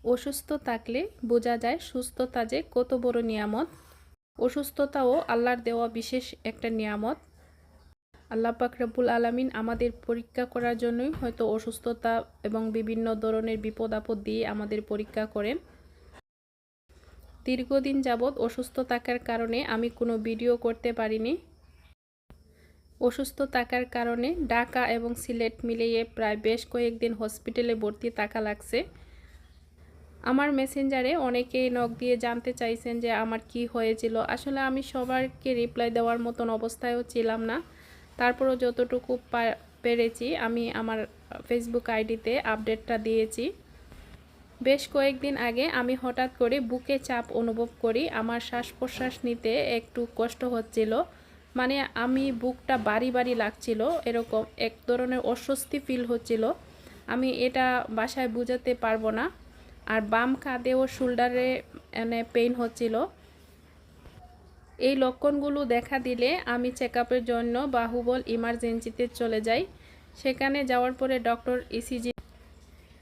অসুস্থ থাকলে বোঝা যায় সুস্থতা যে কত বড় নিয়ামত। অসুস্থতাও আল্লাহর দেওয়া বিশেষ একটা নিয়ামত। আল্লাহ পাক রব্বুল আলামিন আমাদের পরীক্ষা করার জন্যই হয়তো অসুস্থতা এবং বিভিন্ন ধরনের বিপদ আপদ দিয়ে আমাদের পরীক্ষা করেন। দীর্ঘদিন যাবৎ অসুস্থ থাকার কারণে আমি কোনো ভিডিও করতে পারিনি। অসুস্থ থাকার কারণে ঢাকা এবং সিলেট মিলিয়ে প্রায় বেশ কয়েকদিন হসপিটালে ভর্তি থাকা লাগছে। আমার মেসেঞ্জারে অনেকেই নক দিয়ে জানতে চাইছেন যে আমার কি হয়েছিল। আসলে আমি সবাইকে রিপ্লাই দেওয়ার মতন অবস্থায়ও ছিলাম না। তারপরও যতটুকু পেরেছি আমি আমার ফেসবুক আইডিতে আপডেটটা দিয়েছি। বেশ কয়েকদিন আগে আমি হঠাৎ করে বুকে চাপ অনুভব করি। আমার শ্বাস প্রশ্বাস নিতে একটু কষ্ট হচ্ছিল, মানে আমি বুকটা ভারী ভারী লাগছিল, এরকম এক ধরনের অস্বস্তি ফিল হচ্ছিল। আমি এটা বাসায় বোঝাতে পারবো না। আর বাম কাঁধে ও শোল্ডারে পেইন হচ্ছিল। এই লক্ষণগুলো দেখা দিলে আমি চেক আপের জন্য বাহুবল ইমার্জেন্সিতে চলে যাই। সেখানে যাওয়ার পরে ডক্টর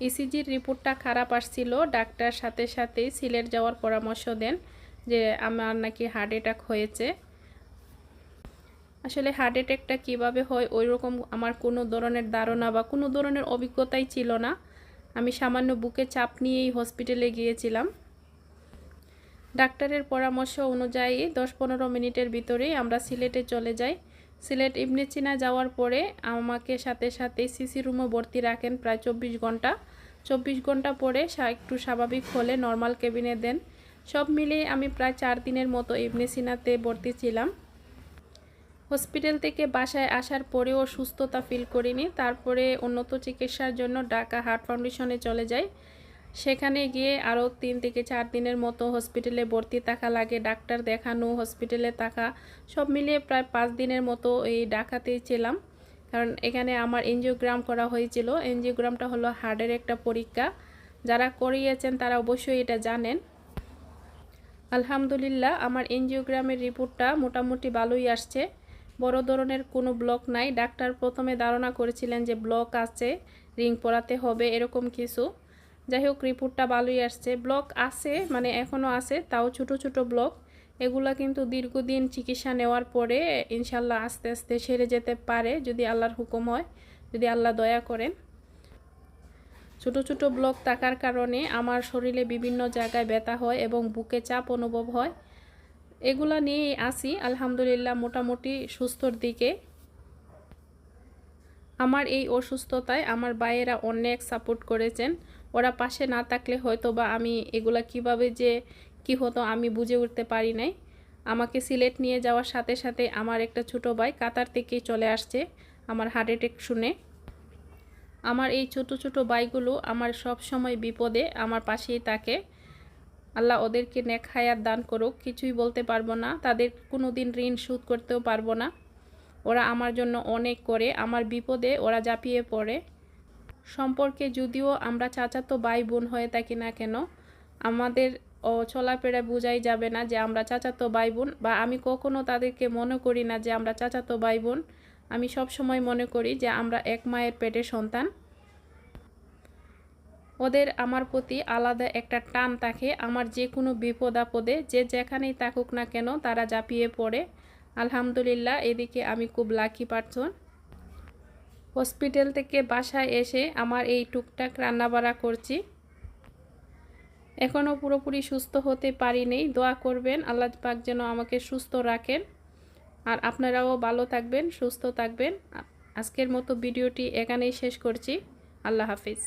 ইসিজির রিপোর্টটা খারাপ আসছিল। ডাক্তার সাথে সাথেই সিলেট যাওয়ার পরামর্শ দেন যে আমার নাকি হার্ট অ্যাটাক হয়েছে। আসলে হার্ট অ্যাটাকটা কীভাবে হয় ওই রকম আমার কোনো ধরনের ধারণা বা কোনো ধরনের অভিজ্ঞতাই ছিল না। আমি সামান্য বুকে চাপ নিয়েই হসপিটালে গিয়েছিলাম। ডাক্তারের পরামর্শ অনুযায়ী 10-15 মিনিটের ভিতরেই আমরা সিলেটে চলে যাই। সিলেট ইবনে সিনা যাওয়ার পরে আমাকে সাথে সাথে সিসি রুমে ভর্তি রাখেন প্রায় 24 ঘন্টা। 24 ঘন্টা পরে একটু স্বাভাবিক হলে নর্মাল কেবিনে দেন। সব মিলিয়ে আমি প্রায় 4 দিনের মতো ইবনে সিনাতে ভর্তি ছিলাম। হসপিটাল থেকে বাসায় আসার পরেও সুস্থতা ফিল করিনি। তারপরে উন্নত চিকিৎসার জন্য ঢাকা হার্ট ফাউন্ডেশনে চলে যাই। সেখানে গিয়ে আরও 3 থেকে 4 দিনের মতো হসপিটালে ভর্তি থাকা লাগে। ডাক্তার দেখানো, হসপিটালে থাকা, সব মিলিয়ে প্রায় 5 দিনের মতো এই ঢাকাতেই ছিলাম। কারণ এখানে আমার এনজিওগ্রাম করা হয়েছিল। এনজিওগ্রামটা হলো হার্টের একটা পরীক্ষা। যারা করিয়েছেন তারা অবশ্যই এটা জানেন। আলহামদুলিল্লাহ আমার এনজিওগ্রামের রিপোর্টটা মোটামুটি ভালোই আসছে। বড় ধরনের কোনো ব্লক নাই। ডাক্তার প্রথমে ধারণা করেছিলেন যে ব্লক আছে, রিং পরাতে হবে, এরকম কিছু। যাই হোক রিপোর্টটা ভালোই আসছে। ব্লক আছে, মানে এখনও আছে, তাও ছোট ছোট ব্লক। এগুলা কিন্তু দীর্ঘদিন চিকিৎসা নেওয়ার পরে ইনশাল্লাহ আস্তে আস্তে সেরে যেতে পারে যদি আল্লাহর হুকুম হয়, যদি আল্লাহ দয়া করেন। ছোট ছোট ব্লক থাকার কারণে আমার শরীরে বিভিন্ন জায়গায় ব্যথা হয় এবং বুকে চাপ অনুভব হয়। এগুলা নিয়েই আসি আলহামদুলিল্লাহ মোটামুটি সুস্থর দিকে। আমার এই অসুস্থতায় আমার ভাইয়েরা অনেক সাপোর্ট করেছেন। ওরা পাশে না থাকলে হয়তো বা আমি এগুলা কিভাবে যে কি হতো আমি বুঝে উঠতে পারি নাই। আমাকে সিলেট নিয়ে যাওয়ার সাথে সাথে আমার একটা ছোট ভাই কাতার থেকেই চলে আসছে আমার হার্ট অ্যাটাক শুনে। আমার এই ছোট ছোট ভাইগুলো আমার সব সময় বিপদে আমার পাশেই থাকে। আল্লাহ ওদেরকে নেক হায়াত দান করুক। কিছুই বলতে পারবো না, তাদের কোনো দিন ঋণ শোধ করতেও পারবো না। ওরা আমার জন্য অনেক করে, আমার বিপদে ওরা ঝাঁপিয়ে পড়ে। সম্পর্কে যদিও আমরা চাচাতো ভাই বোন হয়ে থাকি না কেন, আমাদের চলাফেরা বোঝাই যাবে না যে আমরা চাচাতো ভাই বোন, বা আমি কখনো তাদেরকে মনে করি না যে আমরা চাচাতো ভাই বোন। আমি সব সময় মনে করি যে আমরা এক মায়ের পেটের সন্তান। ওদের আমার প্রতি আলাদা একটা টান থাকে। আমার যে কোনো বিপদ আপদে যে যেখানেই থাকুক না কেন তারা ঝাঁপিয়ে পড়ে। আলহামদুলিল্লাহ এদিকে আমি খুব লাকি পারসন। হসপিটাল থেকে বাসায় এসে আমার এই টুকটাক রান্নাবাড়া করছি। এখনও পুরোপুরি সুস্থ হতে পারিনি। দোয়া করবেন আল্লাহ পাক যেন আমাকে সুস্থ রাখেন। আর আপনারাও ভালো থাকবেন, সুস্থ থাকবেন। আজকের মতো ভিডিওটি এখানেই শেষ করছি। আল্লাহ হাফিজ।